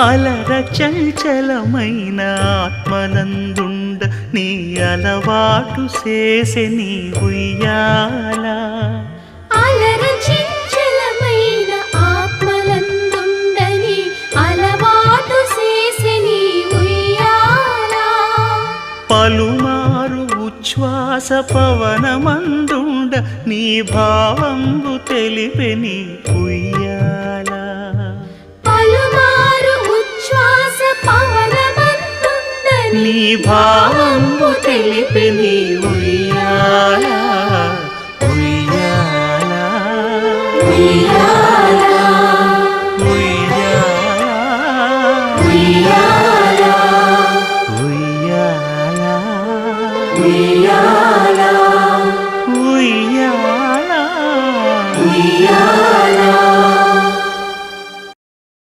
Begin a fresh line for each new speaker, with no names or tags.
అలర చంచలమైన ఆత్మనందుండ నీ అలవాటు చేసే నీ ఉయ్యాల
అలర చంచలమైన ఆత్మనందుండ నీ అలవాటు చేసే నీ ఉయ్యాల
పలుమారు ఉచ్ఛ్వాస పవనమందుండ నీ భావంబు తెలిపే నీ ఉయ్యాల
పలుమారు ఉచ్ఛ్వాస పవనమందుండ
నీ భావంబు తెలిపే నీ ఉయ్యాల